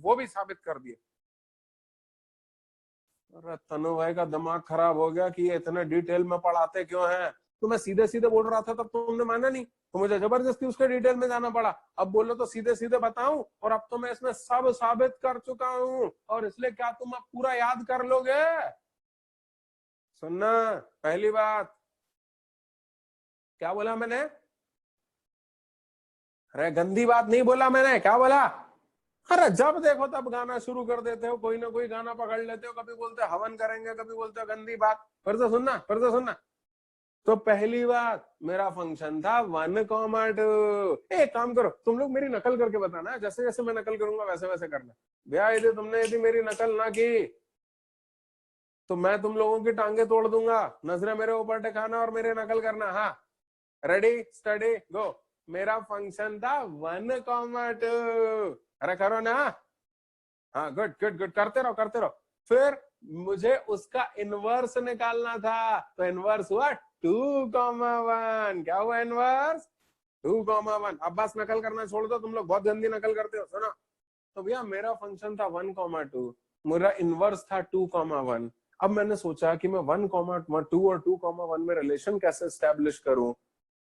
वो भी साबित कर दिया। अरे तनु भाई का दिमाग खराब हो गया कि ये इतने डिटेल में पढ़ाते क्यों हैं। तो मैं सीधे सीधे बोल रहा था तब तुमने माना नहीं, तो मुझे जबरदस्ती उसके डिटेल में जाना पड़ा। अब बोलो तो सीधे सीधे बताऊं, और अब तो मैं इसमें सब साबित कर चुका हूं, और इसलिए क्या तुम अब पूरा याद कर लोगे? सुनना, पहली बात, क्या बोला मैंने? अरे गंदी बात नहीं बोला मैंने, क्या बोला? अरे जब देखो तब गाना शुरू कर देते हो, कोई ना कोई गाना पकड़ लेते हो, कभी बोलते हो हवन करेंगे, कभी बोलते हो गंदी बात। फिर से सुनना, फिर से सुनना। तो पहली बात, मेरा फंक्शन था 1,2। एक काम करो, तुम लोग मेरी नकल करके बताना, जैसे जैसे मैं नकल करूंगा वैसे वैसे करना। भैया यदि तुमने यदि मेरी नकल ना की तो मैं तुम लोगों की टांगे तोड़ दूंगा। नजरें मेरे ऊपर टिकाना और मेरे नकल करना। हाँ, रेडी स्टडी गो। मेरा फंक्शन था 1,2। अरे करो ना। हाँ गुड गुड गुड, करते रहो करते रहो। फिर मुझे उसका इनवर्स निकालना था, तो इनवर्स हुआ 2,1। क्या हुआ इनवर्स? 2,1। अब बस नकल करना छोड़ दो, तुम लोग बहुत गंदी नकल करते हो। सुनो, तो भैया मेरा फंक्शन था 1,2, मेरा इनवर्स था 2,1। अब मैंने सोचा कि मैं 1,2 और 2,1 में रिलेशन कैसे स्टैब्लिश करूं।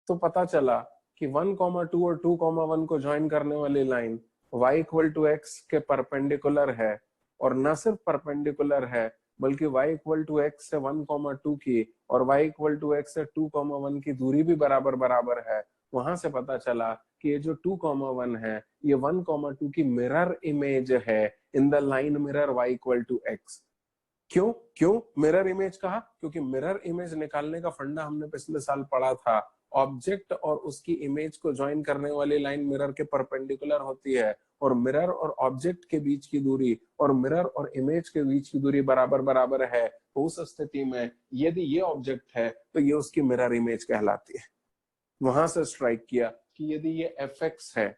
तो पता चला कि 1,2 और 2,1 को ज्वाइन करने वाली line y equal to x के परपेंडिकुलर है, और न सिर्फ परपेंडिकुलर है बल्कि y इक्वल टू एक्स से 1,2 की और y इक्वल टू एक्स से 2,1 की दूरी भी बराबर बराबर है। वहां से पता चला कि ये जो 2,1 है ये 1,2 की मिरर इमेज है in the line mirror y equal to x. क्यों क्यों मिरर इमेज कहा? क्योंकि मिरर इमेज निकालने का फंडा हमने पिछले साल पढ़ा था। ऑब्जेक्ट और उसकी इमेज को ज्वाइन करने वाली लाइन मिरर के परपेंडिकुलर होती है, और मिरर और ऑब्जेक्ट के बीच की दूरी और मिरर और इमेज के बीच की दूरी बराबर बराबर है। तो उस स्थिति में यदि ये ऑब्जेक्ट है तो ये उसकी मिरर इमेज कहलाती है। वहां से स्ट्राइक किया कि यदि ये एफ एक्स है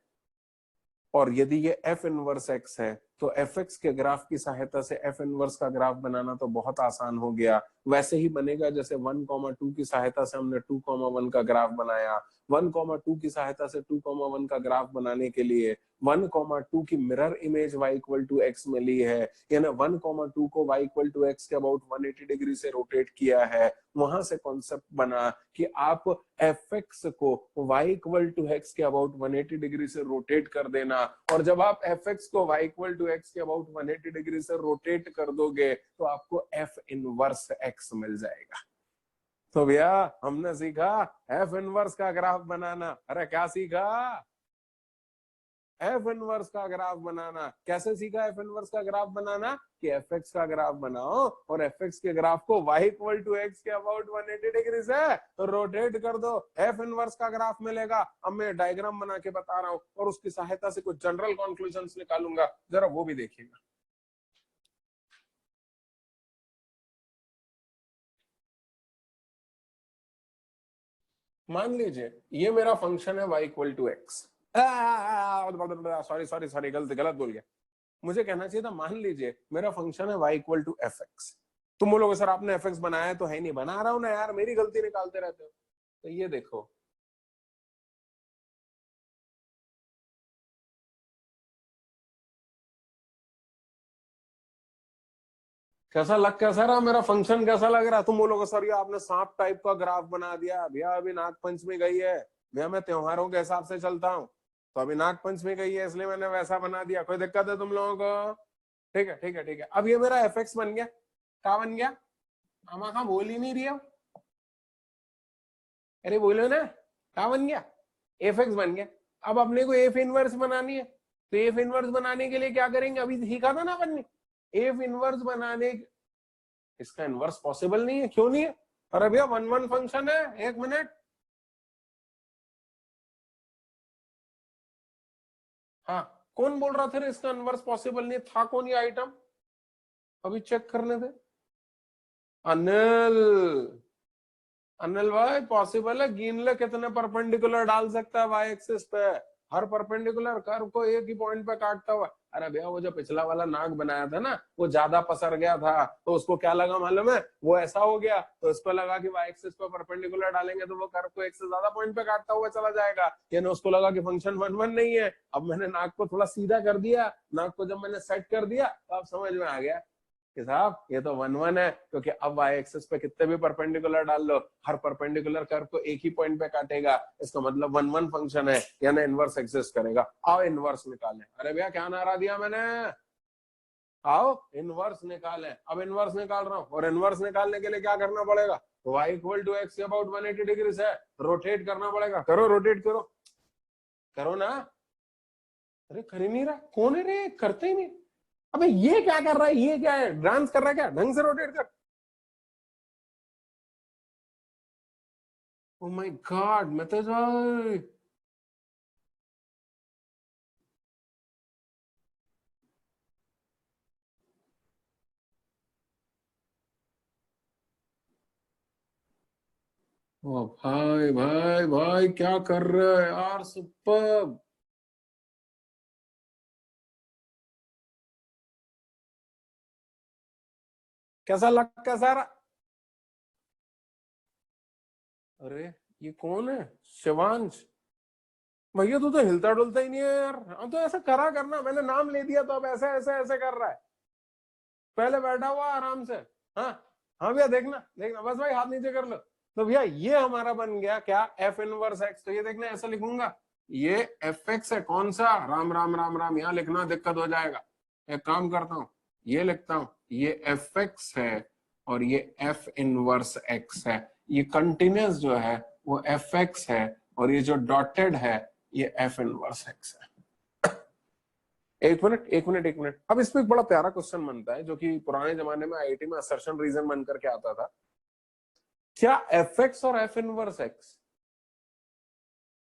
और यदि ये एफ इनवर्स एक्स है तो एफ एक्स के ग्राफ की सहायता से एफ इनवर्स का ग्राफ बनाना तो बहुत आसान हो गया। वैसे ही बनेगा जैसे 1,2 की सहायता से हमने 2,1 का ग्राफ बनाया। 1,2 की सहायता से 2,1 का ग्राफ बनाने के लिए 1,2 की mirror image y equal to x में ली है, यानी 1,2 को y इक्वल टू एक्स के अबाउट 180 डिग्री से रोटेट किया है। वहां से कॉन्सेप्ट बना कि आप एफ एक्स को y इक्वल टू एक्स के अबाउट 180 डिग्री से रोटेट कर देना, और जब आप एफ एक्स को y इक्वल टू एक्स के अबाउट 180 डिग्री से रोटेट कर दोगे तो आपको एफ इनवर्स एक्स मिल जाएगा। तो भैया हमने सीखा एफ इनवर्स का ग्राफ बनाना। अरे क्या सीखा? एफ इनवर्स का ग्राफ बनाना। कैसे सीखा एफ इनवर्स का ग्राफ बनाना? कि एफ एक्स का ग्राफ बनाओ और एफ एक्स के ग्राफ को y इक्वल टू एक्स के अबाउट 180 डिग्री से रोटेट कर दो, एफ इनवर्स का ग्राफ मिलेगा। अब मैं डायग्राम बना के बता रहा हूं और उसकी सहायता से कुछ जनरल कंक्लूजन्स निकालूंगा, जरा वो भी देखिएगा। मान लीजिए ये मेरा फंक्शन है y equal to x. Sorry sorry sorry, गलत गलत बोल गया। मुझे कहना चाहिए था मान लीजिए मेरा फंक्शन है y equal to F x. तुम बोलोगे सर आपने एफ एक्स बनाया है तो है नहीं। बना रहा हूं ना यार, मेरी गलती निकालते रहते हो। तो ये देखो, कैसा रहा मेरा फंक्शन, कैसा लग रहा है? तुम बोलोगे सर ये आपने सांप टाइप का ग्राफ बना दिया। भैया अभी नाग पंचमी गई है, भैया मैं त्योहारों के हिसाब से चलता हूँ, तो अभी नाग पंचमी गई है इसलिए मैंने वैसा बना दिया। कोई दिक्कत है तुम लोगों को? ठीक है ठीक है ठीक है। अब ये मेरा एफ एक्स बन गया। क्या बन गया? हम हाँ बोल ही नहीं रही हो। अरे बोलो ना, क्या बन गया? एफ एक्स बन गया। अब अपने को एफ इनवर्स बनानी है, तो एफ इनवर्स बनाने के लिए क्या करेंगे? अभी सीखा था ना अपन ने, एफ इनवर्स बनाने। इसका इनवर्स पॉसिबल नहीं है। क्यों नहीं है? अरे भैया वन वन फंक्शन है। एक मिनट, हाँ कौन बोल रहा था इसका इनवर्स पॉसिबल नहीं था? कौन ये आइटम? अभी चेक करने दे। अनिल, अनिल भाई पॉसिबल है। गिन ले कितने परपेंडिकुलर डाल सकता है वाई एक्सिस पे। हर परपेंडिकुलर कर्व को एक ही पॉइंट पे काटता हुआ। अरे भैया वो जो पिछला वाला नाक बनाया था ना, वो ज्यादा पसर गया था, तो उसको क्या लगा मालूम है, वो ऐसा हो गया तो उसको लगा कि वाई एक्सिस पे परपेंडिकुलर डालेंगे तो वो कर्व को एक से ज्यादा पॉइंट पे काटता हुआ चला जाएगा। यानी उसको लगा कि फंक्शन 1 1 नहीं है। अब मैंने नाक को थोड़ा सीधा कर दिया, नाक को जब मैंने सेट कर दिया तो अब समझ में आ गया कि साहब ये तो 1 1 है, क्योंकि अब वाई एक्सिस पे कितने भी परपेंडिकुलर डाल लो, हर परपेंडिकुलर कर्व को एक ही पॉइंट पे काटेगा। इसका मतलब 1 1 फंक्शन है, यानी इनवर्स एग्जिस्ट करेगा। आओ इनवर्स निकालें। अरे भैया क्या नारा दिया मैंने, आओ इनवर्स निकालें। अब इनवर्स निकाल रहा हूं, और इनवर्स निकालने के लिए क्या करना पड़ेगा, y equal to x about 180 degree है, रोटेट करना पड़ेगा। करो, रोटेट करो, करो ना। अरे कर ही नहीं रहा, कौन है रे, करते ही नहीं। अबे ये क्या कर रहा है, ये क्या है, डांस कर रहा है क्या, ढंग से रोटेट कर। ओ माय गॉड, मैं तो ओ भाई भाई भाई क्या कर रहे है यार, सुपर। कैसा लग, कैसा रहा। अरे ये कौन है, शिवांश। भैया तू तो हिलता डुलता ही नहीं है यार। अब तो ऐसा करा करना, मैंने नाम ले दिया तो अब ऐसे ऐसे ऐसे कर रहा है। पहले बैठा हुआ आराम से। हाँ हाँ भैया, देखना देखना, बस भाई हाथ नीचे कर लो। तो भैया ये हमारा बन गया क्या, एफ इनवर्स एक्स। तो ये देखना ऐसा लिखूंगा, ये एफ एक्स है, कौन सा, राम राम राम राम, यहाँ लिखना दिक्कत हो जाएगा। एक काम करता हूँ, ये लिखता हूँ, ये एफ एक्स है और ये एफ इनवर्स एक्स है। ये कंटिन्यूस जो है वो एफ एक्स है, और ये जो डॉटेड है ये एफ इनवर्स एक्स है। एक मिनट एक मिनट एक मिनट, अब इसमें एक बड़ा प्यारा क्वेश्चन बनता है, जो कि पुराने जमाने में आईआईटी में असर्शन रीजन बन करके आता था। क्या एफ एक्स और एफ इनवर्स एक्स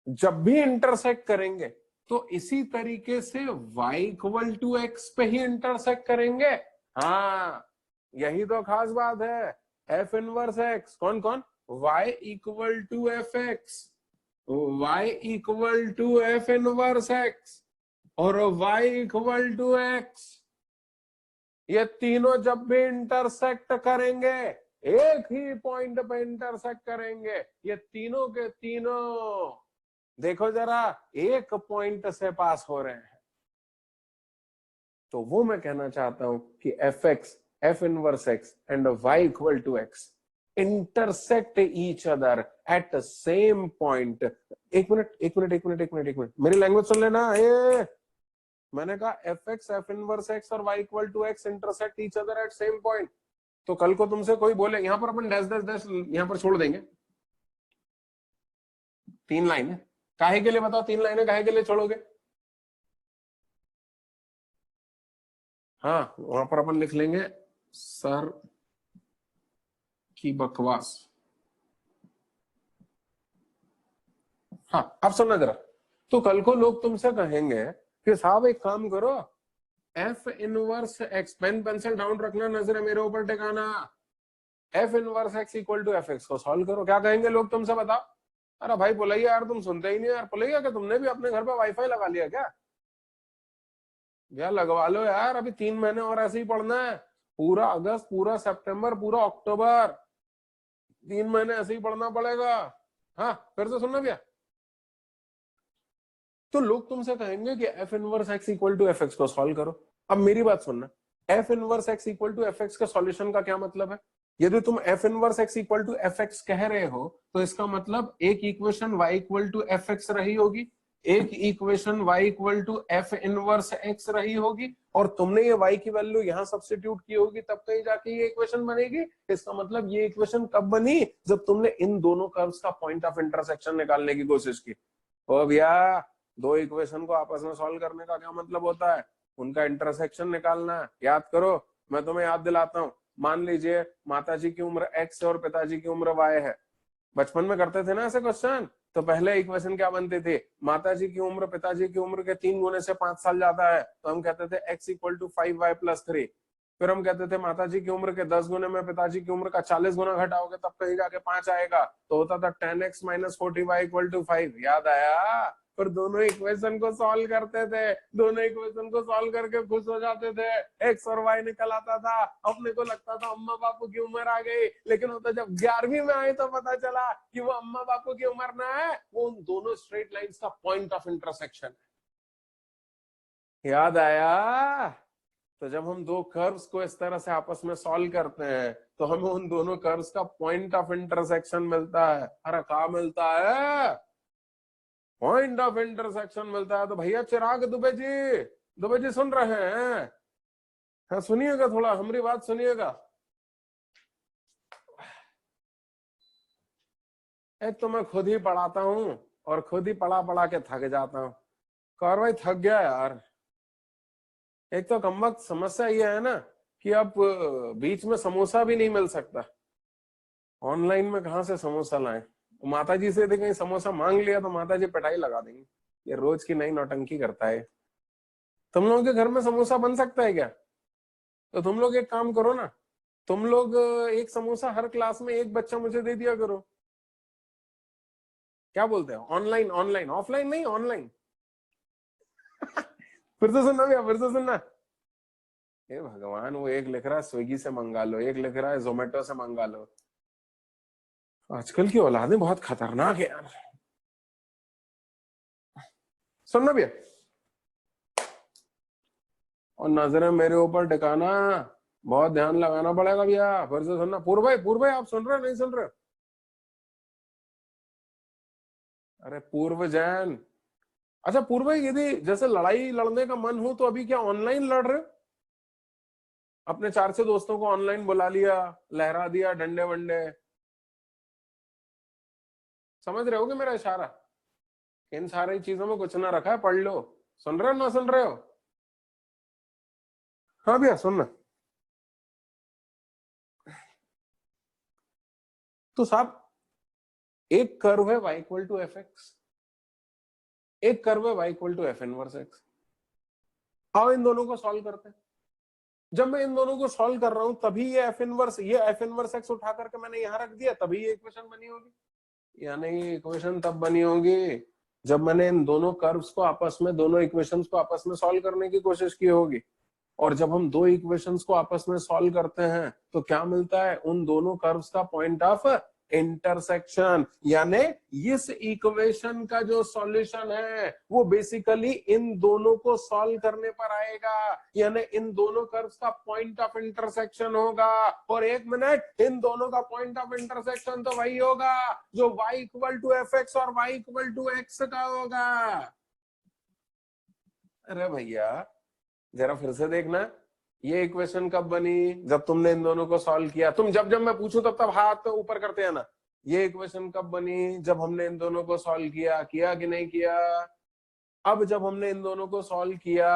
जब भी इंटरसेक्ट करेंगे तो इसी तरीके से y इक्वल टू एक्स पे ही इंटरसेक्ट करेंगे। हाँ यही तो खास बात है। एफ इनवर्स एक्स कौन कौन, y equal to F x, y equal to f inverse x, और y इक्वल टू एक्स। ये तीनों जब भी इंटरसेक्ट करेंगे, एक ही पॉइंट पे इंटरसेक्ट करेंगे, ये तीनों के तीनों देखो जरा एक पॉइंट से पास हो रहे हैं। तो वो मैं कहना चाहता हूं कि F x, F inverse x and Y equal to x intersect each other at same point. एक मिनट एक मिनट एक मिनट एक मिनट एक मिनट, मेरी लैंग्वेज सुन लेना। मैंने कहा F x, F inverse x और Y equal to x intersect each other at same point. तो कल को तुमसे कोई बोले, यहां पर अपन डैश डैश डैश यहां पर छोड़ देंगे, 3 लाइनें काहे के लिए बताओ, 3 लाइनें काहे के लिए छोड़ोगे। हाँ वहां पर अपन लिख लेंगे सर की बकवास। हाँ अब सुनना जरा, तो कल को लोग तुमसे कहेंगे कि साहब एक काम करो, F inverse X, pen pencil down रखना, नजर मेरे ऊपर टिकाना, F inverse x equal to F x को सॉल्व करो। क्या कहेंगे लोग तुमसे बताओ। अरे भाई पुलैया यार, तुम सुनते ही नहीं यार। पुलैया क्या तुमने भी अपने घर पे वाईफाई लगा लिया क्या। यार लगवा लो यार, अभी 3 महीने और ऐसे ही पढ़ना है। पूरा अगस्त, पूरा सितंबर, पूरा अक्टूबर, 3 महीने ऐसे ही पढ़ना पड़ेगा। हाँ फिर से सुनना भैया, तो लोग तुमसे कहेंगे कि f inverse x equal to F x को सॉल्व करो। अब मेरी बात सुनना, f inverse x equal to F x का सॉल्यूशन का क्या मतलब है। यदि तुम f inverse x equal to F x कह रहे हो तो इसका मतलब एक equation y equal to F x रही होगी, एक equation y equal to f inverse x रही होगी, और तुमने ये y की वैल्यू यहां सब्स्टिट्यूट की होगी, तब कहीं जाके ये इक्वेशन बनेगी। इसका मतलब ये इक्वेशन कब बनी, जब तुमने इन दोनों कर्व्स का पॉइंट ऑफ इंटरसेक्शन निकालने की कोशिश की। ओ भैया, दो इक्वेशन को आपस में सॉल्व करने का क्या मतलब होता है, उनका इंटरसेक्शन निकालना। याद करो, मैं तुम्हें याद दिलाता हूं। मान लीजिए माताजी की उम्र x है और पिताजी की उम्र y है। बचपन में करते थे ना ऐसे क्वेश्चन। तो पहले इक्वेशन क्या बनती थी, माताजी की उम्र पिताजी की उम्र के 3 गुने से 5 साल ज्यादा है, तो हम कहते थे x इक्वल टू 5y+3। फिर हम कहते थे माताजी की उम्र के 10 गुने में पिताजी की उम्र का 40 गुना घटाओगे तब कहीं जाके 5 आएगा, तो होता था 10x - 40y = 5। याद आया। और दोनों इक्वेशन को सॉल्व करते थे, दोनों इक्वेशन को सॉल्व करके खुश हो जाते थे, एक्स और वाई निकल आता था। अपने को लगता था अम्मा बापू की उम्र आ गई, लेकिन वो तो जब 11वीं में आए तो पता चला कि वो अम्मा बापू की उम्र ना है, वो उन दोनों स्ट्रेट लाइंस का पॉइंट ऑफ इंटरसेक्शन है। याद आया? तो जब हम दो कर्व्स को इस तरह से आपस में सॉल्व करते हैं तो हमें उन दोनों कर्व्स का पॉइंट ऑफ इंटरसेक्शन मिलता है। अरे कहाँ मिलता है? पॉइंट ऑफ इंटरसेक्शन मिलता है। तो भैया चिराग दुबे जी सुन रहे हैं? हाँ सुनिएगा, थोड़ा हमारी बात सुनिएगा। एक तो मैं खुद ही पढ़ाता हूँ और खुद ही पढ़ा पढ़ा के थक जाता हूँ। और भाई थक गया यार। एक तो कम वक्त समस्या ये है ना कि अब बीच में समोसा भी नहीं मिल सकता। ऑनलाइन में कहाँ से समोसा लाएं? माता जी से यदि कहीं समोसा मांग लिया तो माता जी पिटाई लगा देंगी, ये रोज की नई नौटंकी करता है। तुम लोगों के घर में समोसा बन सकता है क्या? तो तुम लोग एक काम करो ना, तुम लोग एक समोसा हर क्लास में एक बच्चा मुझे दे दिया करो। क्या बोलते हो? ऑनलाइन, ऑनलाइन, ऑफलाइन नहीं, ऑनलाइन। फिर से सुनना भैया, फिर से सुनना। हे भगवान, वो एक लिख रहा है स्विगी से मंगा लो, एक लिख रहा है जोमेटो से मंगा लो। आजकल की औलादें बहुत खतरनाक है यार। सुनना भैया, और नजरें मेरे ऊपर टिकाना, बहुत ध्यान लगाना पड़ेगा भैया। फिर से सुनना। पूर्व भाई आप सुन रहे नहीं सुन रहे? अरे पूर्व जैन। अच्छा पूर्व भाई, यदि जैसे लड़ाई लड़ने का मन हो तो अभी क्या ऑनलाइन लड़ रहे हो? अपने 4 से दोस्तों को ऑनलाइन बुला लिया, लहरा दिया डंडे वंडे। समझ रहे हो कि मेरा इशारा? इन सारी चीजों में कुछ ना रखा है, पढ़ लो। सुन रहे हो ना सुन रहे हो? हाँ भैया सुनना। तो साहब, एक कर्व है y equal to F x, एक कर्व है y equal to f inverse x. आओ इन दोनों को सॉल्व करते हैं। जब मैं इन दोनों को सॉल्व कर रहा हूं तभी ये एफ इनवर्स एक्स उठा करके मैंने यहां रख दिया, तभी ये इक्वेशन बनी होगी। या नहीं, इक्वेशन तब बनी होगी जब मैंने इन दोनों कर्व्स को आपस में, दोनों इक्वेशंस को आपस में सॉल्व करने की कोशिश की होगी। और जब हम दो इक्वेशंस को आपस में सॉल्व करते हैं तो क्या मिलता है? उन दोनों कर्व्स का पॉइंट ऑफ इंटरसेक्शन। यानी इस इक्वेशन का जो सॉल्यूशन है वो बेसिकली इन दोनों को सॉल्व करने पर आएगा, यानी इन दोनों कर्व्स का पॉइंट ऑफ इंटरसेक्शन होगा। और एक मिनट, इन दोनों का पॉइंट ऑफ इंटरसेक्शन तो वही होगा जो y equal to F x और y इक्वल टू एक्स का होगा। अरे भैया जरा फिर से देखना, ये इक्वेशन कब बनी? जब तुमने इन दोनों को सॉल्व किया। तुम जब जब मैं पूछूं तब तब हाथ ऊपर करते हैं ना। ये इक्वेशन कब बनी? जब हमने इन दोनों को सॉल्व किया। किया कि नहीं किया? अब जब हमने इन दोनों को सॉल्व किया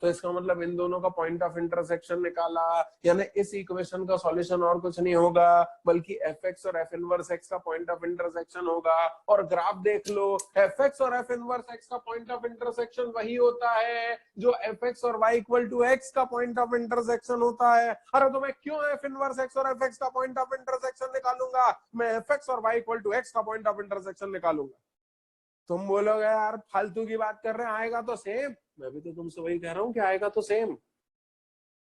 तो इसका मतलब इन दोनों का पॉइंट ऑफ इंटरसेक्शन निकाला, यानी इस इक्वेशन का सॉल्यूशन और कुछ नहीं होगा बल्कि एफ एक्स और एफ इनवर्स एक्स का पॉइंट ऑफ इंटरसेक्शन होगा। और ग्राफ देख लो, एफ एक्स और एफ इनवर्स एक्स का पॉइंट ऑफ इंटरसेक्शन वही होता है जो एफ एक्स और वाई इक्वल टू एक्स का पॉइंट ऑफ इंटरसेक्शन होता है। अरे तो मैं क्यों एफ इनवर्स एक्स और एफ एक्स का पॉइंट ऑफ इंटरसेक्शन निकालूंगा? मैं एफ एक्स और वाई इक्वल टू एक्स का पॉइंट ऑफ इंटरसेक्शन निकालूंगा। तुम बोलोगे यार फालतू की बात कर रहे हैं, आएगा तो सेम। मैं भी तो तुमसे वही कह रहा हूं कि आएगा तो सेम,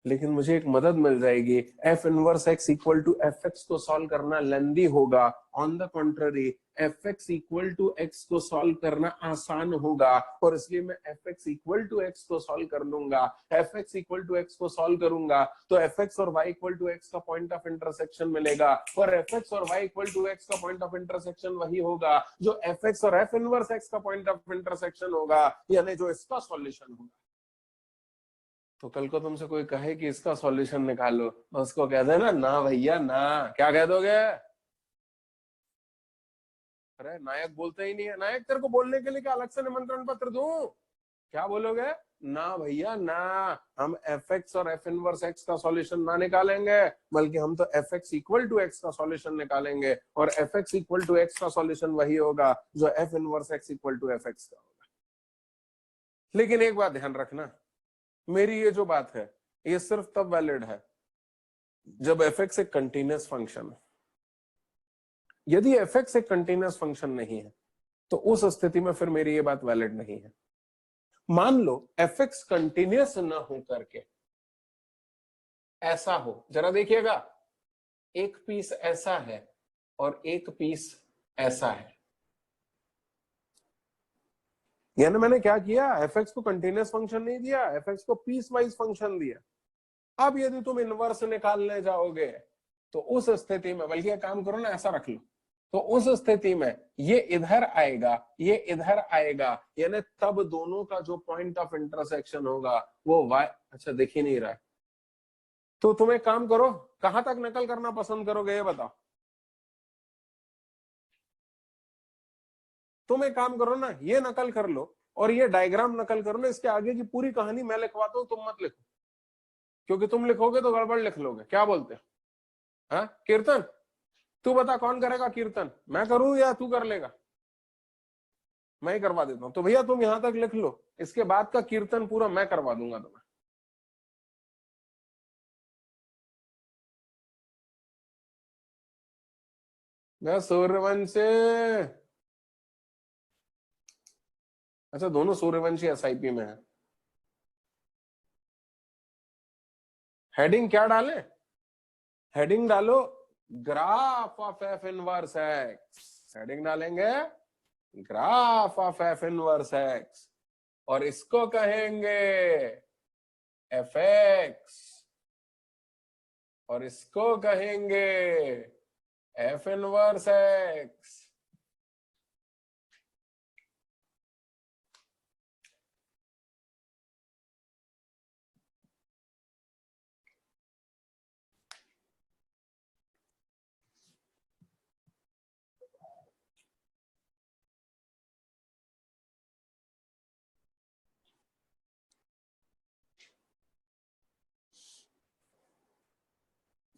लेकिन मुझे एक मदद मिल जाएगी। F inverse x equal to F x को सॉल्व करना लेंदी होगा। On the contrary, f x equal to x को सॉल्व करना आसान होगा, और इसलिए मैं f x equal to x को सॉल्व कर लूंगा। F x equal to x को सॉल्व करूंगा तो एफ एक्स और वाई इक्वल टू एक्स का पॉइंट ऑफ इंटरसेक्शन मिलेगा, और एफ एक्स और वाई इक्वल टू एक्स का पॉइंट ऑफ इंटरसेक्शन वही होगा जो एफ एक्स और एफ इनवर्स एक्स का पॉइंट ऑफ इंटरसेक्शन होगा, यानी जो इसका सॉल्यूशन होगा। तो कल को तुमसे कोई कहे कि इसका सॉल्यूशन निकालो तो उसको कह देना ना भैया ना। क्या कह दोगे? अरे नायक बोलते ही नहीं है। नायक तेरे को बोलने के लिए क्या अलग से निमंत्रण पत्र दूं? क्या बोलोगे? ना भैया ना, हम एफ एक्स और एफ इनवर्स एक्स का सॉल्यूशन ना निकालेंगे बल्कि हम तो f x equal to x का सॉल्यूशन निकालेंगे, और f x equal to x का सॉल्यूशन वही होगा जो f inverse x equal to F x का होगा। लेकिन एक बात ध्यान रखना, मेरी ये जो बात है ये सिर्फ तब वैलिड है जब एफ एक्स एक कंटिन्यूअस फंक्शन है। यदि एफ एक्स एक कंटिन्यूअस फंक्शन नहीं है तो उस स्थिति में फिर मेरी ये बात वैलिड नहीं है। मान लो एफ एक्स कंटिन्यूस ना हो करके ऐसा हो, जरा देखिएगा, एक पीस ऐसा है और एक पीस ऐसा है, यानी मैंने क्या किया, एफ एक्स को कंटिन्यूस फंक्शन नहीं दिया, एफ एक्स को पीस वाइज फंक्शन दिया। अब यदि तुम इनवर्स निकालने जाओगे तो उस स्थिति में, बल्कि काम करो ना, ऐसा रख लो, तो उस स्थिति में ये इधर आएगा, ये इधर आएगा, यानी तब दोनों का जो पॉइंट ऑफ इंटरसेक्शन होगा वो वाई, अच्छा दिख ही नहीं रहा है, तो तुम एक काम करो, कहां तक नकल करना पसंद करोगे ये बताओ। तुम एक काम करो ना, ये नकल कर लो और ये डायग्राम नकल करो ना, इसके आगे की पूरी कहानी मैं लिखवाता हूं, तुम मत लिखो, क्योंकि तुम लिखोगे तो गड़बड़ लिख लोगे। क्या बोलते हो? हाँ कीर्तन, तू बता कौन करेगा कीर्तन, मैं करूं या तू कर लेगा? मैं ही करवा देता हूं। तो भैया तुम यहां तक लिख लो, इसके बाद का कीर्तन पूरा मैं करवा दूंगा तुम्हें। मैं सूर्यवंशी, अच्छा दोनों सूर्यवंशी एसआईपी में है। हेडिंग क्या डाले? हेडिंग डालो graph of F inverse X, heading डालेंगे graph of F inverse x, और इसको कहेंगे एफ एक्स, और इसको कहेंगे एफ इनवर्स एक्स।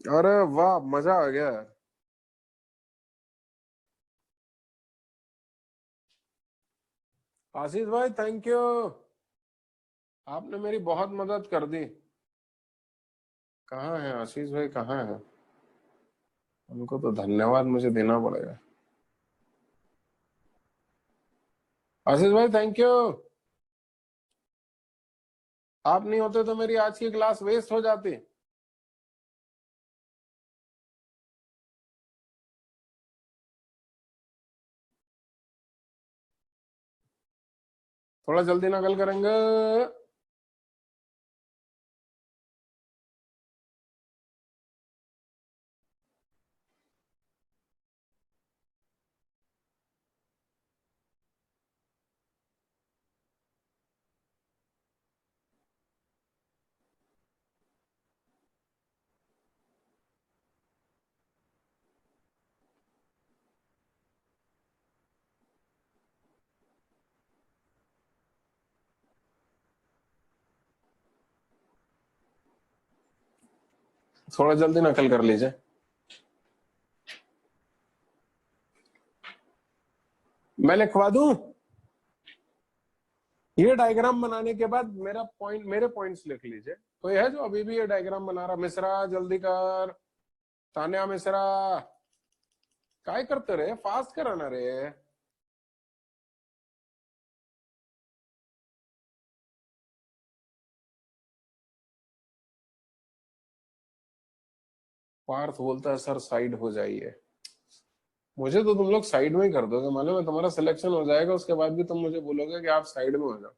अरे वाह, मजा आ गया। आशीष भाई थैंक यू, आपने मेरी बहुत मदद कर दी। कहाँ है आशीष भाई, कहाँ है? उनको तो धन्यवाद मुझे देना पड़ेगा। आशीष भाई थैंक यू, आप नहीं होते तो मेरी आज की क्लास वेस्ट हो जाती। थोड़ा जल्दी नकल करेंगे। थोड़ा जल्दी नकल कर लीजिए। मैं लिखवा दूं? ये डायग्राम बनाने के बाद मेरा पॉइंट, मेरे पॉइंट्स लिख लीजिए। कोई है जो अभी भी ये डायग्राम बना रहा? मिश्रा जल्दी कर, तान्या मिश्रा, काय करते रहे, फास्ट कराना रे। पार्थ बोलता है सर साइड हो जाइए। मुझे तो तुम लोग साइड में ही कर दोगे, मालूम है, तुम्हारा सिलेक्शन हो जाएगा उसके बाद भी तुम मुझे बोलोगे कि आप साइड में हो जाओ।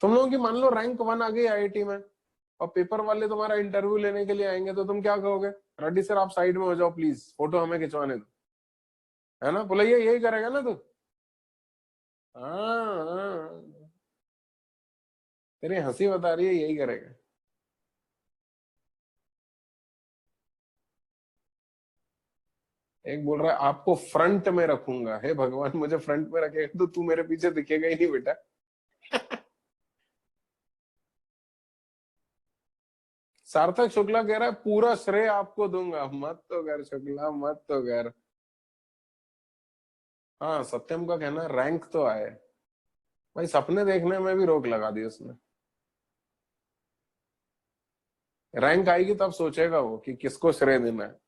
तुम लोगों की मान लो रैंक 1 आ गई आईआईटी में, और पेपर वाले तुम्हारा इंटरव्यू लेने के लिए आएंगे, तो तुम क्या कहोगे? रेड्डी सर आप साइड में हो जाओ प्लीज, फोटो हमें खिंचवाने दो, है ना? बोला यही करेगा ना तू? हाँ हाँ, तेरी हंसी बता रही है, यही करेगा। एक बोल रहा है आपको फ्रंट में रखूंगा, हे भगवान, मुझे फ्रंट में रखेगा तो तू मेरे पीछे दिखेगा ही नहीं बेटा। सार्थक शुक्ला कह रहा है पूरा श्रेय आपको दूंगा, मत तो कर शुक्ला, मत तो कर। हाँ सत्यम का कहना रैंक तो आए, भाई सपने देखने में भी रोक लगा दी उसने। रैंक आएगी तब सोचेगा वो कि किसको श्रेय देना है।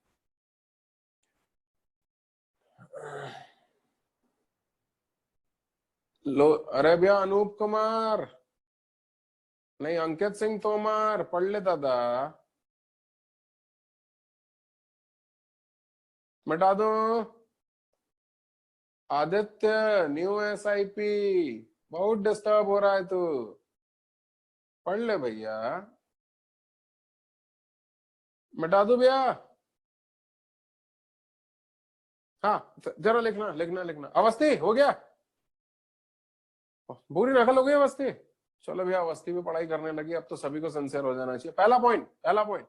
लो, अरे भैया अनूप कुमार नहीं, अंकित सिंह तोमर पढ़ ले दादा। मिटा दो। आदित्य, न्यू एसआईपी, बहुत डिस्टर्ब हो रहा है तू, पढ़ ले भैया। मिटा दो भैया। हाँ, जरा लिखना लिखना लिखना। अवस्थी हो गया, पूरी नकल हो गई अवस्थी। चलो भैया, अवस्थी भी पढ़ाई करने लगी, अब तो सभी को सिंसियर हो जाना चाहिए। पहला पॉइंट, पहला पॉइंट,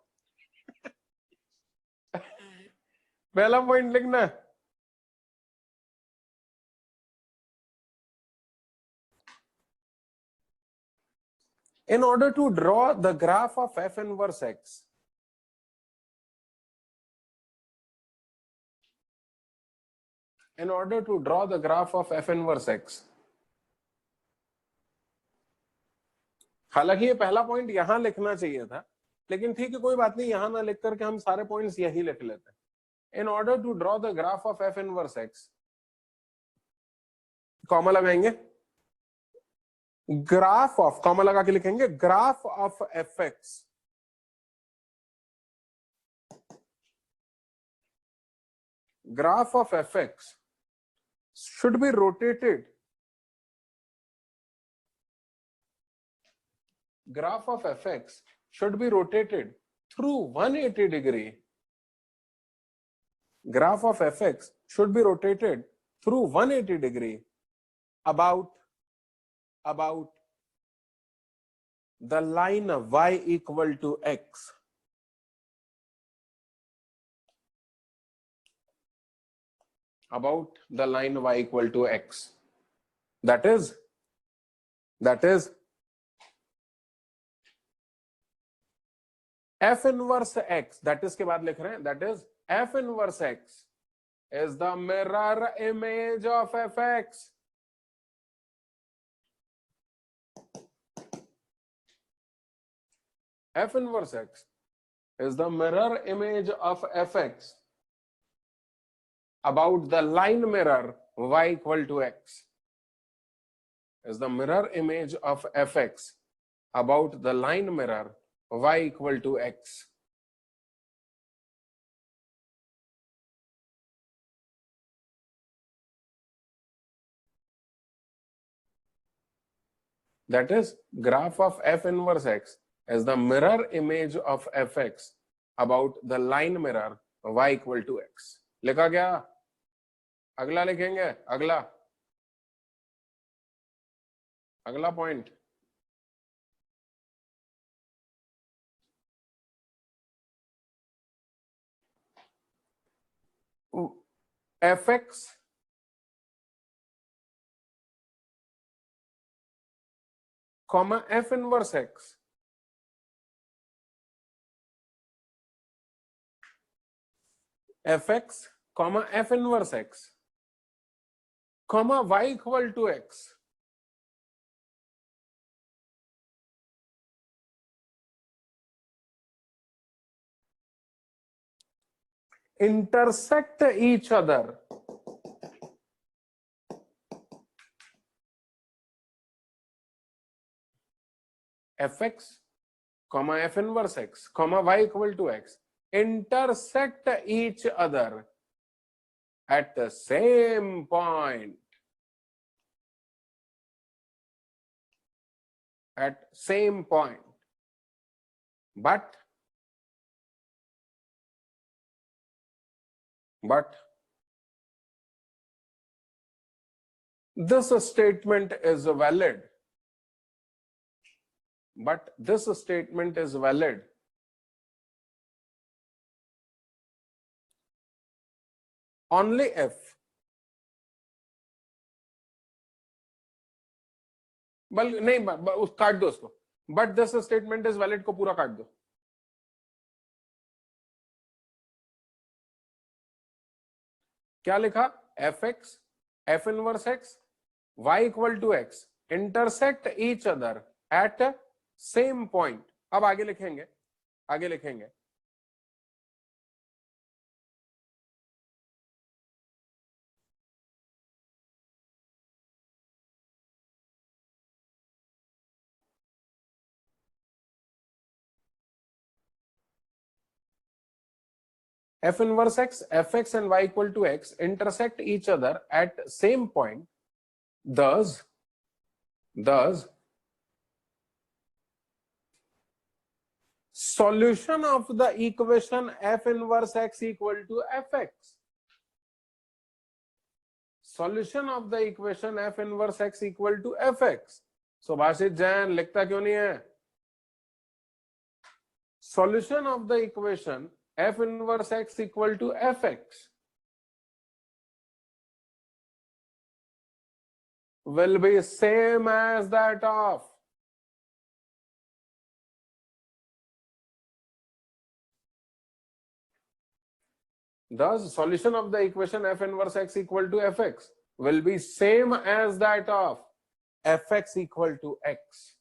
पहला पॉइंट लिखना। In order to draw the graph of f inverse x, in order to draw the graph of f inverse x, हालांकि ये पहला पॉइंट यहां लिखना चाहिए था, लेकिन ठीक है कोई बात नहीं, यहां ना लिख करके हम सारे पॉइंट्स यही लिख लेते हैं। In order to draw the graph of F inverse x, comma लगाएंगे, ग्राफ ऑफ, कॉमा लगा के लिखेंगे graph of f x, graph of f x should be rotated, graph of fx should be rotated through 180 degree, graph of fx should be rotated through 180 degree about the line of y equal to x, about the line y equal to x, that is f inverse x, that is के बाद लिख रहे हैं, that is f inverse x is the mirror image of fx, f inverse x is the mirror image of fx about the line mirror y equal to x, is the mirror image of fx about the line mirror y equal to x. That is, graph of f inverse x is the mirror image of fx about the line mirror y equal to x. लिखा गया? अगला लिखेंगे, अगला अगला point, fx comma f inverse x, fx comma f inverse x comma y equal to x intersect each other fx comma f inverse x comma y equal to x intersect each other at the same point, at same point, but this statement is valid, but this statement is valid only if बल नहीं उस काट दो उसको, but this statement is valid को पूरा काट दो। क्या लिखा? F x F inverse x y equal to x intersect each other at same point. अब आगे लिखेंगे, आगे लिखेंगे f inverse x, fx and y equal to x intersect each other at same point. Thus solution of the equation f inverse x equal to fx. Solution of the equation f inverse x equal to fx. सुभाषित Jain लिखता क्यों नहीं है? Solution of the equation f inverse x equal to fx will be same as that of thus solution of the equation f inverse x equal to fx will be same as that of fx equal to x.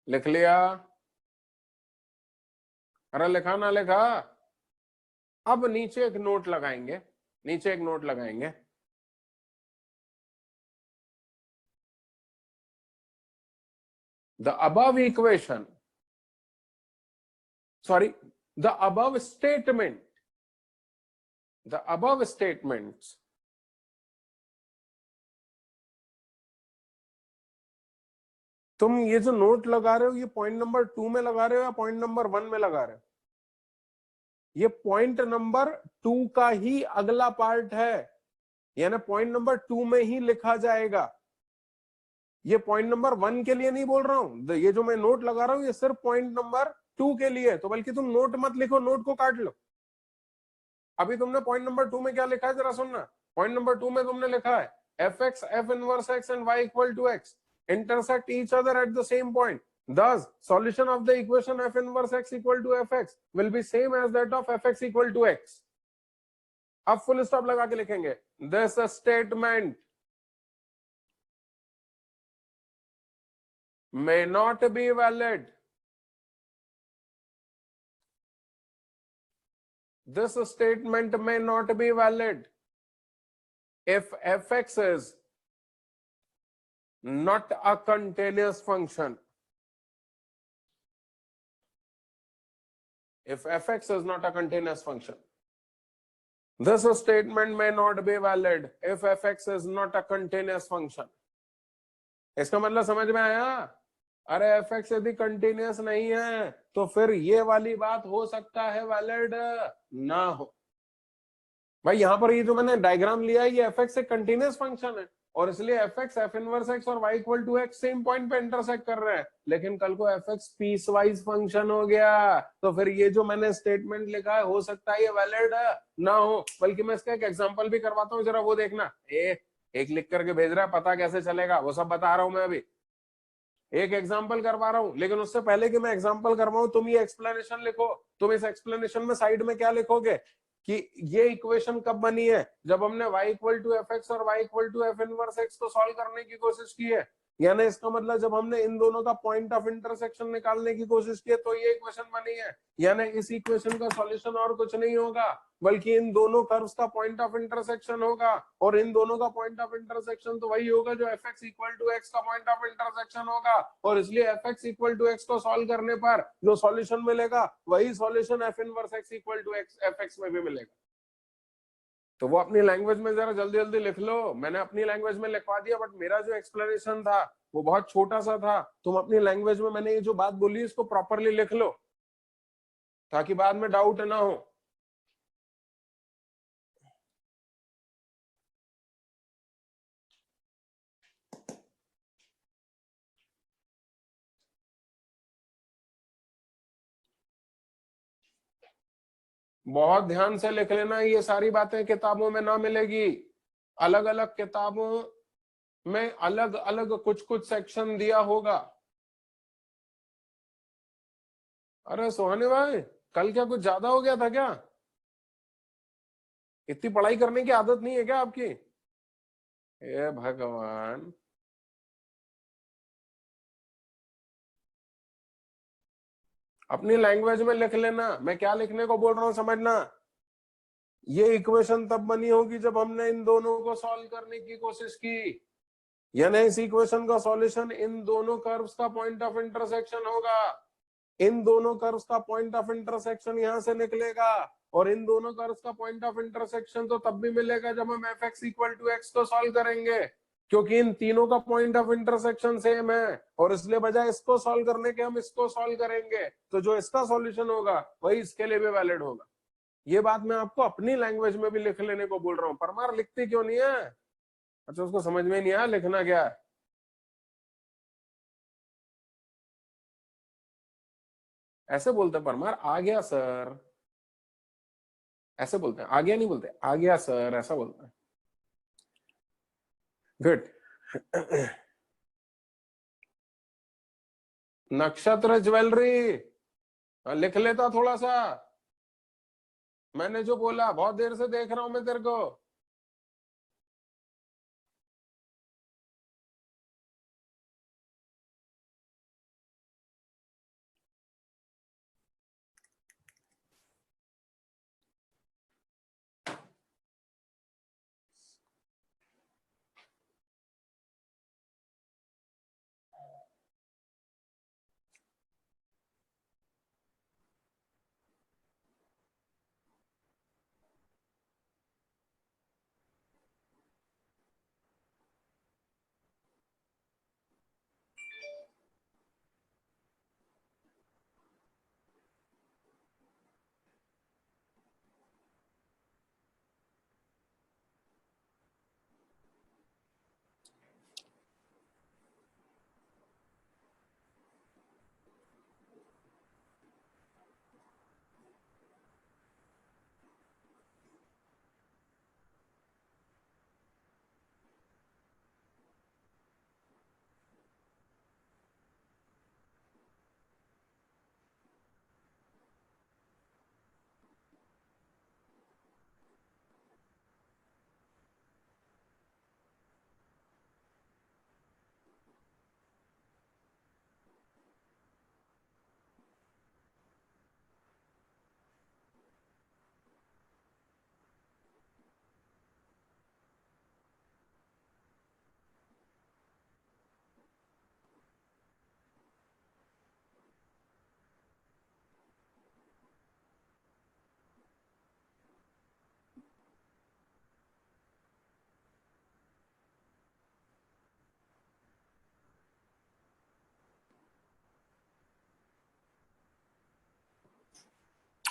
लिख लिया? अरे लिखा ना लिखा? अब नीचे एक note लगाएंगे, नीचे एक नोट लगाएंगे. The above equation, sorry, the above statements तुम ये जो नोट लगा रहे हो ये पॉइंट नंबर 2 में लगा रहे हो या पॉइंट नंबर 1 में लगा रहे हो? ये पॉइंट नंबर 2 का ही अगला पार्ट है, यानी पॉइंट नंबर 2 में ही लिखा जाएगा. ये पॉइंट नंबर 1 के लिए नहीं बोल रहा हूं, ये जो मैं नोट लगा रहा हूं ये सिर्फ पॉइंट नंबर 2 के लिए. तो बल्कि तुम नोट मत लिखो, नोट को काट लो. अभी तुमने पॉइंट नंबर 2 में क्या लिखा है जरा सुनना. पॉइंट नंबर 2 में तुमने लिखा है fx, f inverse x and y equal to x intersect each other at the same point. Thus, solution of the equation f inverse x equal to fx will be same as that of fx equal to x. अब full stop लगा के लिखेंगे this statement may not be valid. This statement may not be valid if fx is not a continuous function. If fx is not a continuous function. This statement may not be valid if fx is not a continuous function. इसका मतलब समझ में आया? अरे fx यदि continuous नहीं है तो फिर ये वाली बात हो सकता है वैलिड ना हो. भाई यहां पर ये जो मैंने डायग्राम लिया है ये fx एक कंटिन्यूअस फंक्शन है और इसलिए fx, f इनवर्स x और y equal to x same point पे इंटरसेक्ट कर रहे हैं. लेकिन कल को fx पीस वाइज फंक्शन हो गया तो फिर ये जो मैंने स्टेटमेंट लिखा है हो सकता है ये वैलिड ना हो. बल्कि मैं इसका एक एग्जांपल भी करवाता हूँ, जरा वो देखना. एक लिख करके भेज रहा है, पता कैसे चलेगा वो सब बता रहा हूं मैं. अभी एक एग्जांपल करवा रहा हूं, लेकिन उससे पहले कि मैं एग्जांपल करवाऊं तुम ये एक्सप्लेनेशन लिखो. तुम इस एक्सप्लेनेशन में साइड में क्या लिखोगे कि ये इक्वेशन कब बनी है? जब हमने y equal to F x और y equal to f inverse x को सॉल्व करने की कोशिश की है. यानी इसका मतलब जब हमने इन दोनों का पॉइंट ऑफ इंटरसेक्शन निकालने की कोशिश की है तो ये इक्वेशन बनी है. यानी इस इक्वेशन का सॉल्यूशन और कुछ नहीं होगा बल्कि इन दोनों कर्व्स का पॉइंट ऑफ इंटरसेक्शन होगा. और इन दोनों का पॉइंट ऑफ इंटरसेक्शन तो वही होगा जो f x equal to x का पॉइंट ऑफ इंटरसेक्शन होगा. और इसलिए f x equal to x को सॉल्व करने पर जो सॉल्यूशन मिलेगा वही solution f inverse x equal to x f x में भी मिलेगा. तो वो अपनी लैंग्वेज में जरा जल्दी जल्दी लिख लो. मैंने अपनी लैंग्वेज में लिखवा दिया बट मेरा जो एक्सप्लेनेशन था वो बहुत छोटा सा था. तुम अपनी लैंग्वेज में मैंने ये जो बात बोली इसको प्रॉपरली लिख लो ताकि बाद में डाउट ना हो. बहुत ध्यान से लिख लेना. ये सारी बातें किताबों में ना मिलेगी. अलग अलग किताबों में अलग अलग कुछ कुछ सेक्शन दिया होगा. अरे सोहाने भाई कल क्या कुछ ज्यादा हो गया था क्या? इतनी पढ़ाई करने की आदत नहीं है क्या आपकी? हे भगवान. अपनी लैंग्वेज में लिख लेना. मैं क्या लिखने को बोल रहा हूं समझना. ये इक्वेशन तब बनी होगी जब हमने इन दोनों को सॉल्व करने की कोशिश की. यानी इस इक्वेशन का सॉल्यूशन इन दोनों कर्व्स का पॉइंट ऑफ इंटरसेक्शन होगा, इन दोनों कर्व्स का पॉइंट ऑफ इंटरसेक्शन यहां से निकलेगा, और इन दोनों कर्व्स का पॉइंट ऑफ इंटरसेक्शन तो तब भी मिलेगा जब हम f x equal to x को सॉल्व करेंगे, क्योंकि इन तीनों का पॉइंट ऑफ इंटरसेक्शन सेम है, और इसलिए बजाय इसको सॉल्व करने के हम इसको सॉल्व करेंगे, तो जो इसका सॉल्यूशन होगा वही इसके लिए भी वैलिड होगा। ये बात मैं आपको अपनी लैंग्वेज में भी लिख लेने को बोल रहा हूँ। परमार लिखती क्यों नहीं है? अच्छा, उसको समझ में नहीं आया लिखना क्या है। ऐसे बोलते परमार, आ गया सर, ऐसे बोलते हैं, आ गया नहीं बोलते, आ गया सर, ऐसा बोलते हैं। गुड। नक्षत्र ज्वेलरी लिख लेता थोड़ा सा, मैंने जो बोला, बहुत देर से देख रहा हूं मैं तेरे को।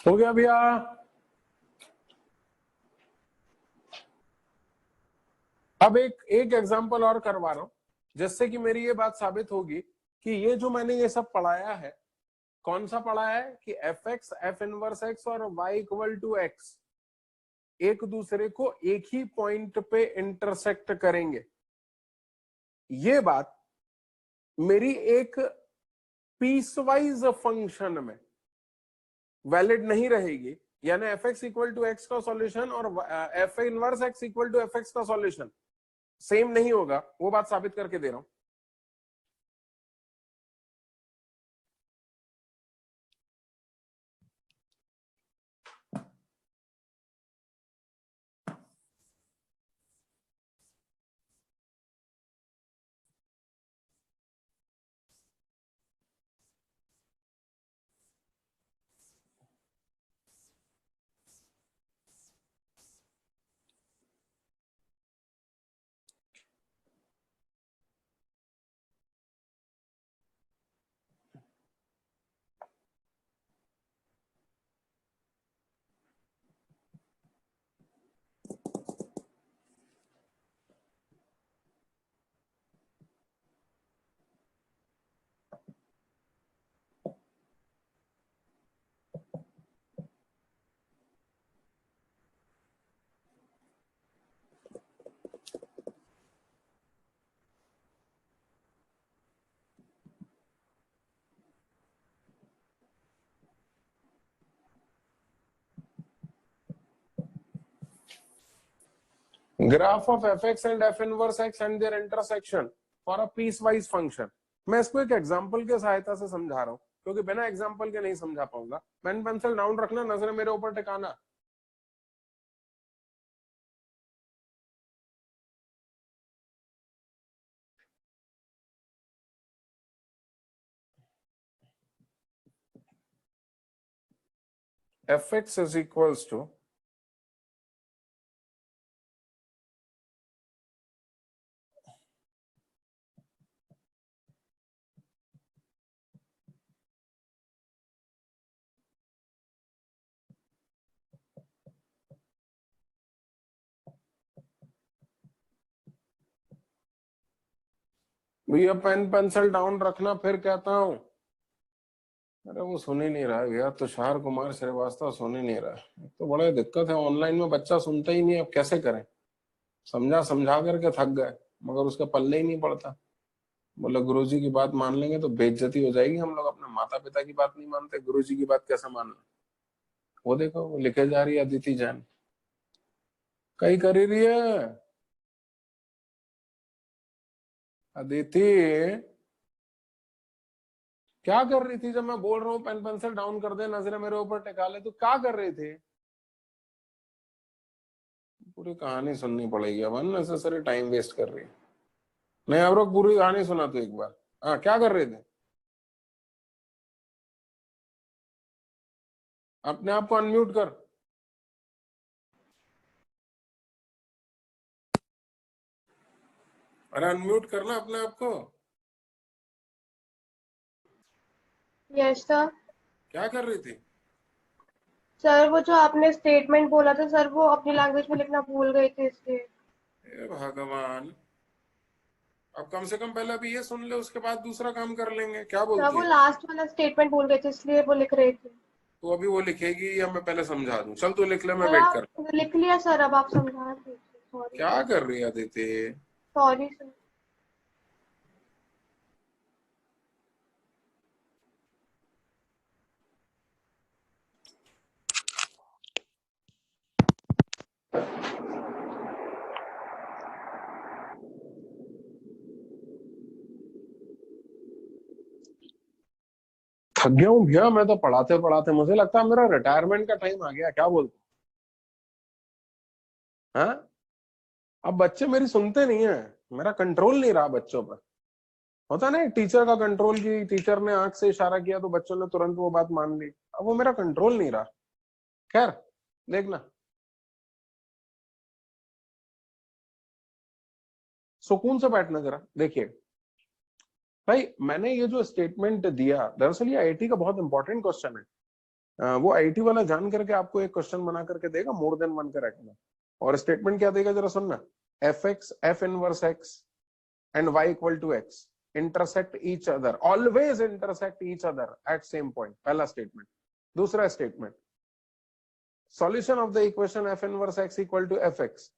हो गया भैया। अब एक एग्जांपल और करवा रहा हूं, जिससे कि मेरी ये बात साबित होगी कि ये जो मैंने ये सब पढ़ाया है, कौन सा पढ़ा है कि F x, F inverse x और वाई इक्वल टू एक्स एक दूसरे को एक ही पॉइंट पे इंटरसेक्ट करेंगे। ये बात मेरी एक पीसवाइज फंक्शन में वैलिड नहीं रहेगी, यानी f x equal to x का सॉल्यूशन और f inverse x equal to F x का सॉल्यूशन सेम नहीं होगा। वो बात साबित करके दे रहा हूं। Graph of f x and f inverse x and their intersection for a piecewise function. मैं इसको एक एग्जांपल के सहायता से समझा रहा हूं, क्योंकि बिना एग्जांपल के नहीं समझा पाऊंगा। पेन पेंसिल डाउन रखना, नजर मेरे ऊपर टिकाना। fx is equals to भैया पेन पेंसिल डाउन रखना, फिर कहता हूं। अरे वो सुन ही नहीं रहा है भैया, तुषार कुमार श्रीवास्तव सुन ही नहीं रहा है। तो बड़ा दिक्कत है, ऑनलाइन में बच्चा सुनता ही नहीं, अब कैसे करें। समझा समझा करके थक गए, मगर उसका पल्ले ही नहीं पड़ता। बोले गुरुजी की बात मान लेंगे तो बेइज्जती हो जाएगी, हम लोग अपने माता पिता की बात नहीं मानते, गुरुजी की बात कैसे मान लें। वो देखो वो लिखे जा रही है अदिति जैन, कहीं कर ही रही है अदिति। क्या कर रही थी जब मैं बोल रहा हूँ पेन पेंसिल डाउन कर दे, नजरें मेरे ऊपर टिका ले, तो क्या कर रही थी। पूरी कहानी सुननी पड़ेगी, अब अननेसेसरी टाइम वेस्ट कर रही है। नहीं अब लोग पूरी कहानी सुना तो एक बार। हाँ क्या कर रहे थे, अपने आप को अनम्यूट कर। अरे अनम्यूट करना अपने आप को। Yes sir. क्या कर रही थी। सर वो जो आपने स्टेटमेंट बोला था सर, वो अपनी लैंग्वेज में लिखना भूल गई थी इसलिए। हे भगवान, अब कम से कम पहले अभी ये सुन ले, उसके बाद दूसरा काम कर लेंगे। क्या सर बोलती वो है। लास्ट वाला स्टेटमेंट भूल गई थी इसलिए वो लिख रही थी। तो अभी वो लिखेगी या मैं पहले समझा दूं। चल तू लिख ले, मैं सर वेट कर। आप लिख लिया सर, अब आप समझा दीजिए। सॉरी क्या कर रही है अदिति। Sorry sir. थक गया हूँ भैया, मैं तो पढ़ाते पढ़ाते मुझे लगता है मेरा रिटायरमेंट का टाइम आ गया। क्या बोलते हैं। हाँ? अब बच्चे मेरी सुनते नहीं है, मेरा कंट्रोल नहीं रहा बच्चों पर। होता ना टीचर का कंट्रोल, की टीचर ने आंख से इशारा किया तो बच्चों ने तुरंत वो बात मान ली। अब वो मेरा कंट्रोल नहीं रहा। खैर देखना, सुकून से बैठना जरा। देखिए भाई, मैंने ये जो स्टेटमेंट दिया, दरअसल ये आईआईटी का बहुत इंपॉर्टेंट क्वेश्चन है। वो आईआईटी वाला जान करके आपको एक क्वेश्चन बना करके देगा, मोर देन वन करेक्ट में। और स्टेटमेंट क्या देगा जरा सुनना। F x F inverse x and Y equal to x intersect each other, always intersect each other at same point. पहला स्टेटमेंट। दूसरा statement, solution of the equation f inverse x equal to fx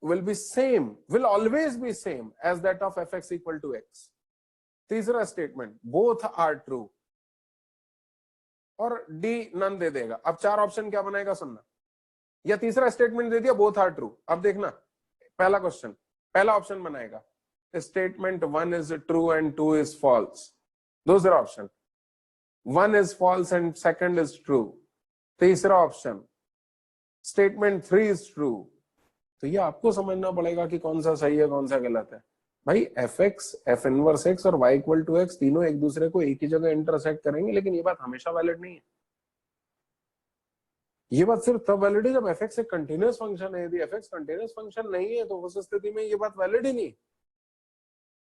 will be same, will always be same as that of fx equal to x. तीसरा statement, both are true, और D none दे देगा। अब चार option क्या बनाएगा सुनना। या तीसरा स्टेटमेंट दे दिया बोथ आर ट्रू। अब देखना पहला क्वेश्चन, पहला ऑप्शन बनाएगा statement 1 is true and 2 is false. दूसरा option 1 is false and second is true. तीसरा ऑप्शन स्टेटमेंट 3 इज ट्रू। तो ये आपको समझना पड़ेगा कि कौन सा सही है कौन सा गलत है। भाई F x F inverse x और वाई इक्वल टू एक्स तीनों एक दूसरे को एक ही जगह इंटरसेक्ट करेंगे, लेकिन ये बात हमेशा वैलिड नहीं है। ये बात सिर्फ तब वैलिड है जब एफ एक्स एक कंटिन्यूअस फंक्शन है। यदि एफ एक्स कंटिन्यूअस फंक्शन नहीं है तो उस स्थिति में ये बात वैलिड ही नहीं।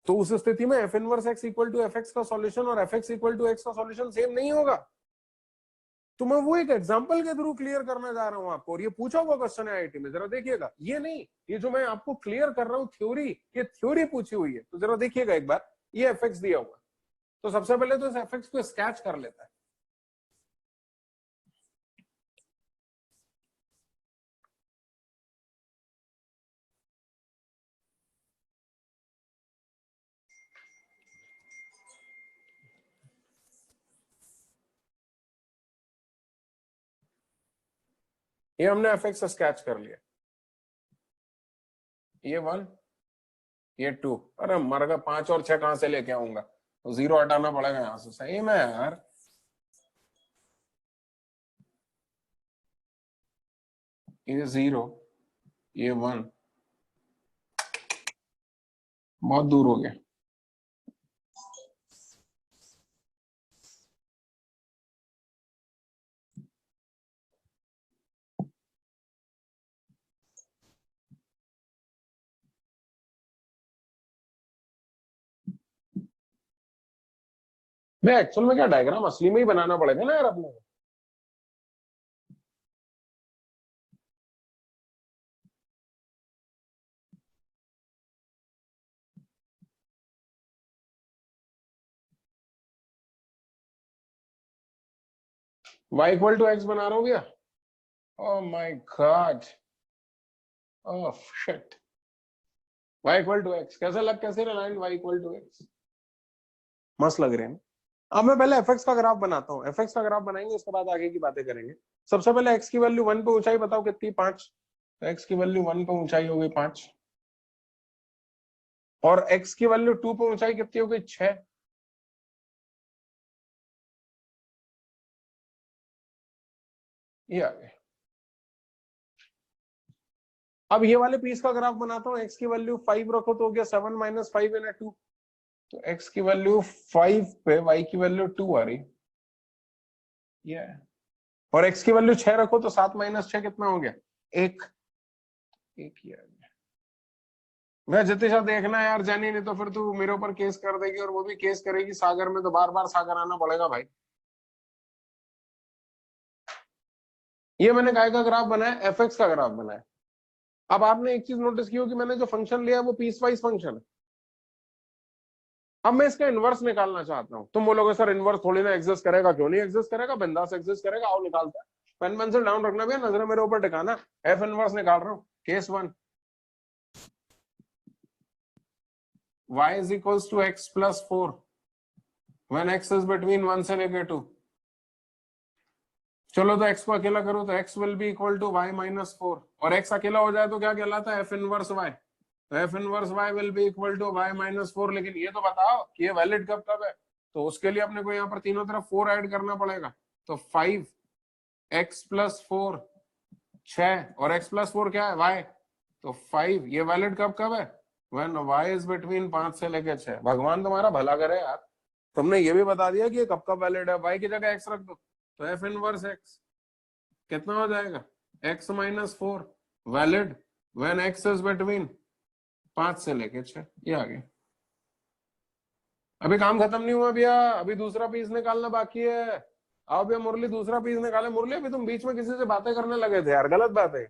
तो उस स्थिति में f inverse x equal to F x का सॉल्यूशन और f x equal to x का सॉल्यूशन सेम नहीं होगा। तो मैं वो एक एग्जांपल के थ्रू क्लियर करने जा रहा हूं आपको, और ये पूछा हुआ क्वेश्चन है आईआईटी में, जरा देखिएगा। ये नहीं, ये जो मैं आपको क्लियर कर रहा हूं थ्योरी, ये थ्योरी पूछी हुई है, तो जरा देखिएगा एक बार। ये एफ एक्स दिया हुआ, तो सबसे पहले तो इस एफ एक्स को स्केच कर लेता है। ये हमने एफ एक्स स्केच कर लिया। ये 1, ये 2। अरे मर गया, 5 और 6 कहां से लेके आऊंगा, तो 0 हटाना पड़ेगा यहां से। सही में यार, ये 0, ये 1, बहुत दूर हो गया। मैं एक्चुअल में क्या डायग्राम असली में ही बनाना पड़ेगा ना यार अपने को। y इक्वल टू एक्स बना रहा हूँ भैया। Oh my god, oh shit. y equal to X कैसे line y equal to X मस्त लग रहे हैं। अब मैं पहले fx का ग्राफ बनाता हूँ, fx का ग्राफ बनाएंगे उसके बाद आगे की बातें करेंगे। सबसे पहले x की वैल्यू 1 पे ऊंचाई बताओ कितनी, 5। तो x की वैल्यू 1 पे ऊंचाई हो गई 5, और x की वैल्यू 2 पे ऊंचाई कितनी हो गई 6। ये आ गए। अब ये वाले पीस का ग्राफ बनाता हूँ, x की वैल्यू 5 रखो तो हो गया 7 माइनस 5 इन 2। तो x की वैल्यू 5 पे y की वैल्यू 2 आ रही, ये है। और x की वैल्यू 6 रखो तो 7 माइनस 6 कितना हो गया, 1। एक ही आ गया। मैं जतिशा देखना यार जानी, नहीं तो फिर तू मेरे ऊपर केस कर देगी, और वो भी केस करेगी सागर में, तो बार बार सागर आना पड़ेगा भाई। ये मैंने काय का ग्राफ बनाया, fx का ग्राफ बनाया। अब आपने एक चीज नोटिस की हो कि मैंने जो फंक्शन लिया है वो पीस वाइज फंक्शन है। अब मैं इसका इनवर्स निकालना चाहता हूं। तुम बोलोगे सर इनवर्स थोड़ी ना एग्जिस्ट करेगा, क्यों नहीं एग्जिस्ट करेगा, बिंदास एग्जिस्ट करेगा, आओ निकालता है। पेन पेंसिल डाउन रखना भैया, नजर मेरे ऊपर टिकाना। एफ इनवर्स निकाल रहा हूं, case 1 y is equals to x plus 4 when x is between 1 से लेके 2। चलो तो x को अकेला करो तो x will be equal to y minus 4, और x अकेला हो जाए तो क्या कहलाता है, f इनवर्स y। तो f inverse y will be equal to y minus 4। लेकिन ये तो बताओ कि ये वैलिड कब कब है, तो उसके लिए अपने को यहाँ पर तीनों तरफ 4 ऐड करना पड़ेगा। तो 5 x plus 4 6, और x plus 4 क्या है, y। तो 5 ये वैलिड कब कब है, when y is between 5 से लेके 6। भगवान तुम्हारा भला करे यार, तुमने ये भी बता दिया कि ये कब कब वैलिड है। y की जगह x रख दो, तो f इनवर्स x कितना हो जाएगा, x minus 4 valid when x is between 5 से लेके 6। ये आ गया। अभी काम खत्म नहीं हुआ भैया, अभी दूसरा पीस निकालना बाकी है। आओ भैया मुरली दूसरा पीस निकाले। मुरली अभी तुम बीच में किसी से बातें करने लगे थे यार, गलत बात है।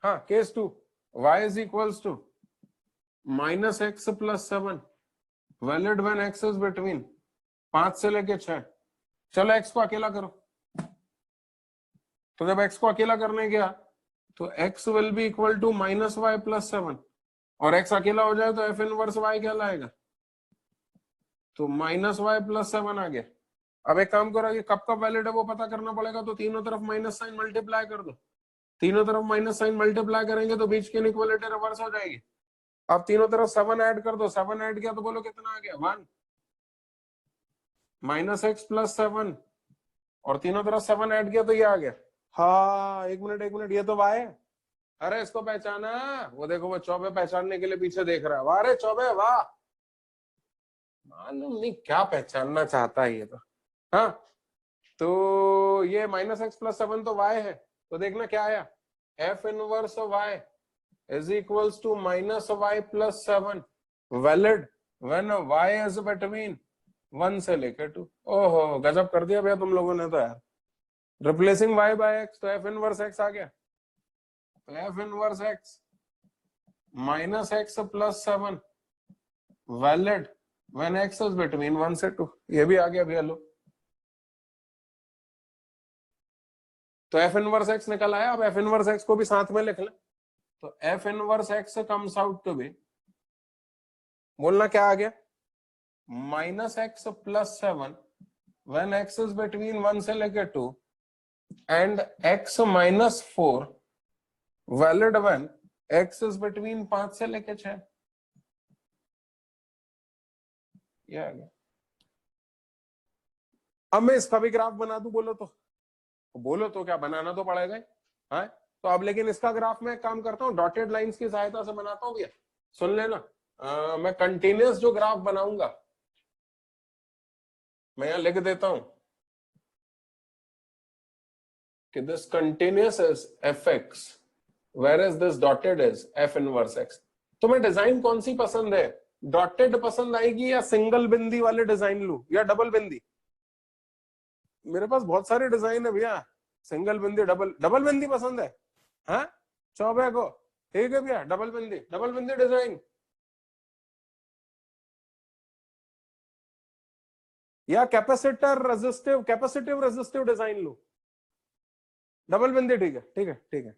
हाँ case 2 y is equals to minus x plus 7 valid when x is between 5 से लेके 6। चलो x को अकेला करो, तो जब x को अकेला करने गया तो x will be equal to minus y plus 7, और x अकेला हो जाए तो f इनवर्स y क्या लाएगा, तो माइनस वाई प्लस 7 आ गया। अब एक काम करो, ये कब कब वैलिड है वो पता करना पड़ेगा, तो तीनों तरफ माइनस साइन मल्टीप्लाई कर दो। तीनों तरफ माइनस साइन मल्टीप्लाई करेंगे तो बीच की इनइक्वालिटी रिवर्स हो जाएगी। अब तीनों तरफ 7 ऐड कर दो, 7 ऐड किया तो बोलो कितना आ गया, 1 माइनस एक्स प्लस 7, और तीनों तरफ 7 ऐड किया तो ये आ गया। हाँ एक मिनट, ये तो वाई है। अरे इसको पहचाना, वो देखो वो चौबे पहचानने के लिए पीछे देख रहा है। वाह रे चौबे वाह, मालूम नहीं क्या पहचानना चाहता है ये तो। हाँ तो ये माइनस एक्स प्लस 7 तो वाई है, तो देखना क्या आया, f inverse y is equals to minus y plus 7 valid when y is between 1 से लेकर 2। ओहो गजब कर दिया भैया तुम लोगों ने तो यार। रिप्लेसिंग y बाय x, तो f इनवर्स x आ गया। तो f inverse x minus x plus 7 valid when x is between 1 से 2। ये भी आ गया भैया लो। तो f इनवर्स x निकल आया। अब f इनवर्स x को भी साथ में लिख ले, तो f inverse x comes out to be, बोलना क्या आ गया, minus x plus 7 when x is between 1 से लेकर 2 and x minus 4 valid when x is between 5 से लेके 6। ये आ गया। अब मैं इसका भी ग्राफ बना दूं, बोलो तो क्या बनाना तो पड़ेगा ही। हाँ तो अब लेकिन इसका ग्राफ मैं काम करता हूँ डॉटेड लाइंस की सहायता से बनाता हूँ भैया, सुन लेना। मैं कंटिन्यूअस जो ग्राफ बनाऊंगा मैं यहां लिख देता हूं कि this continuous is fx whereas this dotted is f inverse x। तुम्हें डिजाइन कौन सी पसंद है, डॉटेड पसंद आएगी या सिंगल बिंदी वाले डिजाइन लूं या डबल बिंदी? मेरे पास बहुत सारे डिजाइन है भैया, सिंगल बिंदी डबल, डबल बिंदी पसंद है? हाँ चौबे को, ठीक है भैया, डबल बिंदी डिजाइन या कैपेसिटिव रेजिस्टिव डिजाइन लूं? डबल बिंदी ठीक है, ठीक है, ठीक है।